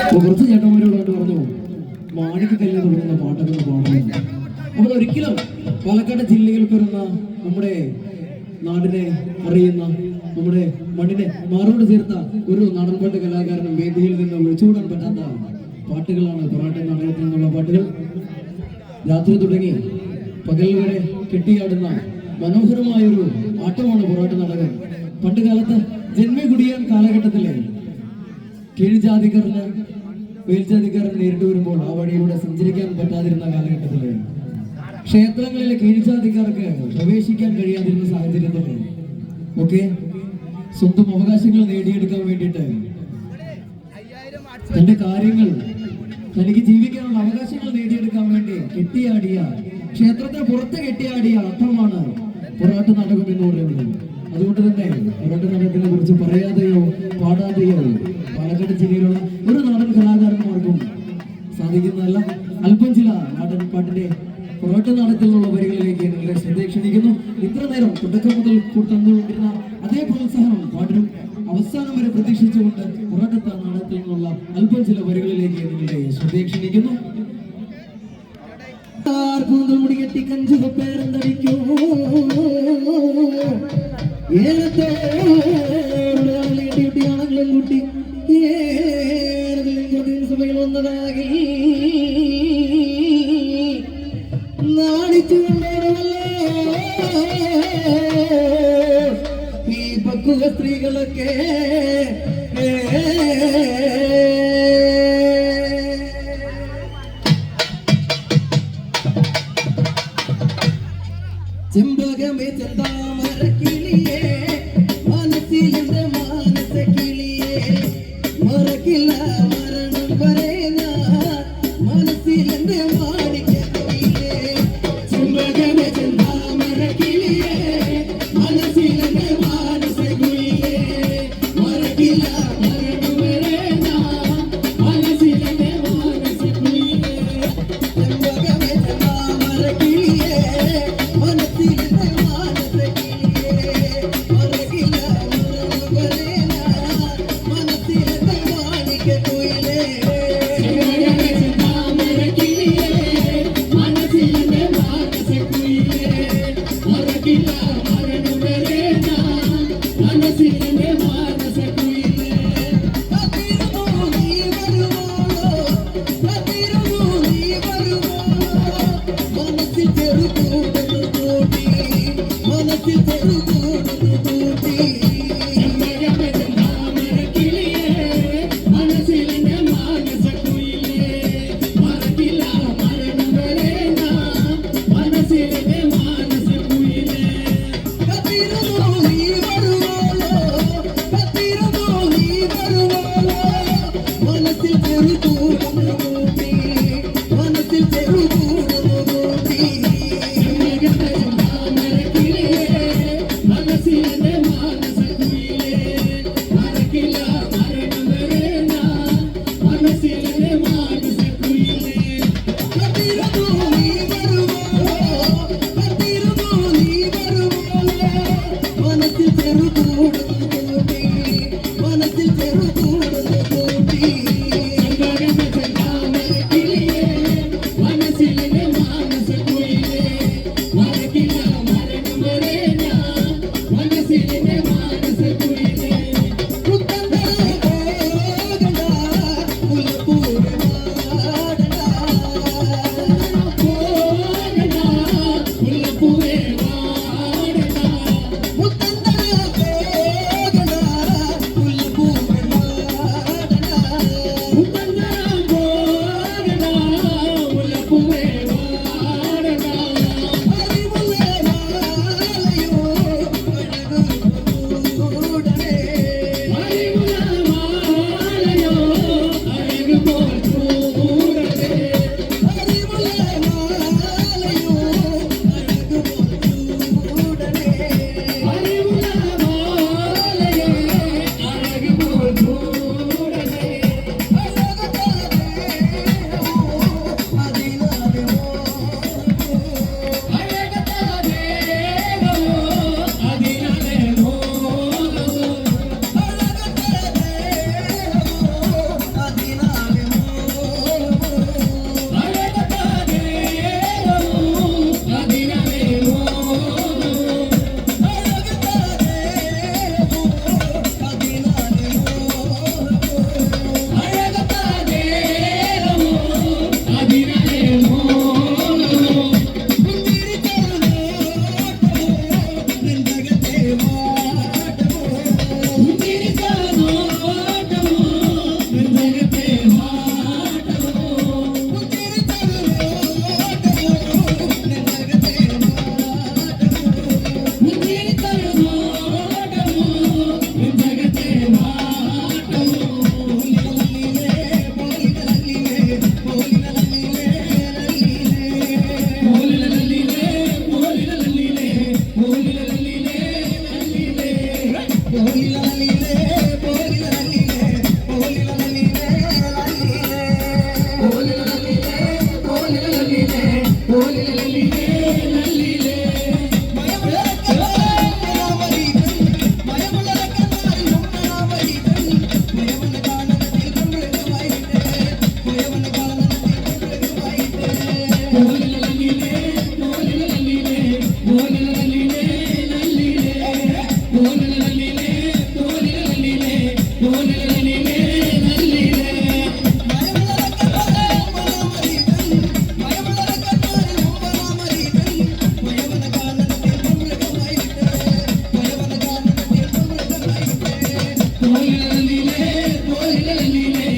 കുറച്ച് ചേട്ടന്മാരോട് പറഞ്ഞു മാണിക്കക്കല്ല് തുടങ്ങുന്ന പാട്ടൊക്കെ പാടുന്നു. അപ്പോൾ ഒരിക്കലും പാലക്കാട് ജില്ലയിൽ പിറന്ന നമ്മുടെ നാടിനെ അറിയുന്ന നമ്മുടെ മണ്ണിനെ മാറോട് ചേർത്ത ഒരു നാടൻപാട്ട് കലാകാരനും വേദിയിൽ നിന്ന് ഒഴിച്ചുകൂടാൻ പറ്റാത്ത പാട്ടുകളാണ് പൊറാട്ട നാടകത്തിൽ നിന്നുള്ള പാട്ടുകൾ. രാത്രി തുടങ്ങി പകൽ വരെ കെട്ടിയാടുന്ന മനോഹരമായൊരു ആട്ടമാണ് പൊറാട്ട നാടകം. പണ്ട് കാലത്ത് ജന്മകുടിയാൻ കാലഘട്ടത്തിലെ കീഴ്ജാതിക്കാരന് മേൽജാതിക്കാരൻ നേരിട്ട് വരുമ്പോൾ ആ വഴിയിലൂടെ സഞ്ചരിക്കാൻ പറ്റാതിരുന്ന കാലഘട്ടത്തില് ക്ഷേത്രങ്ങളിലെ കീഴ്ജാതിക്കാർക്ക് പ്രവേശിക്കാൻ കഴിയാതിരുന്ന സാഹചര്യത്തില് ഒക്കെ സ്വന്തം അവകാശങ്ങൾ നേടിയെടുക്കാൻ വേണ്ടിയിട്ട് തന്റെ കാര്യങ്ങൾ തനിക്ക് ജീവിക്കാനുള്ള അവകാശങ്ങൾ നേടിയെടുക്കാൻ വേണ്ടി കെട്ടിയാടിയ ക്ഷേത്രത്തിന് പുറത്ത് കെട്ടിയാടിയ അർത്ഥമാണ് പൊറാട്ട നാടകം എന്ന് പറയുന്നത്. അതുകൊണ്ട് തന്നെ പൊറാട്ട നാടകത്തിനെ കുറിച്ച് പറയാതെയോ പാടാതെയോ പാലക്കാട് ജില്ലയിലുള്ള ഒരു നാടൻ കലാകാരന്മാർക്കും സാധിക്കുന്നതല്ല. അല്പം ചില നാടൻ പാട്ടിന്റെ പൊറാട്ട നാടകത്തിൽ നിന്നുള്ള വരികളിലേക്ക് നിങ്ങളുടെ ശ്രദ്ധ ക്ഷണിക്കുന്നു. ഇത്ര നേരം തുടക്കം മുതൽ തന്നുകൊണ്ടിരുന്ന അതേ പ്രോത്സാഹനം പാട്ടിനും അവസാനം വരെ പ്രതീക്ഷിച്ചുകൊണ്ട് പൊറാട്ട നാടകത്തിൽ നിന്നുള്ള അല്പം ചില വരികളിലേക്ക് നിങ്ങളുടെ ശ്രദ്ധ ക്ഷണിക്കുന്നു. മുടികെട്ടി കഞ്ചുക പേരന്തടിക്കോ ആണെങ്കിലും കുട്ടി സഭയിൽ വന്നതാകി നാണിച്ചു ഈ പക്വ സ്ത്രീകളൊക്കെ ചെമ്പകമേ ചെന്താമര കിളിയേ മനസ്സിലെന്റെ മാനസ കിളിയേ മറക്കില്ല മരണം പറയുന്ന മനസ്സിലെന്റെ മാണിക്ക കിളിയേ ചെമ്പകമേ ചെന്താമര കിളിയേ മനസ്സിലെന്റെ മാനസ കിളിയേ മറക്കില്ല മരണം പറയുന്ന മനസ്സിലെന്റെ മാനസ കിളിയേ ചെമ്പകമേ ചെന്താമര കിളിയേ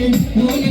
Holy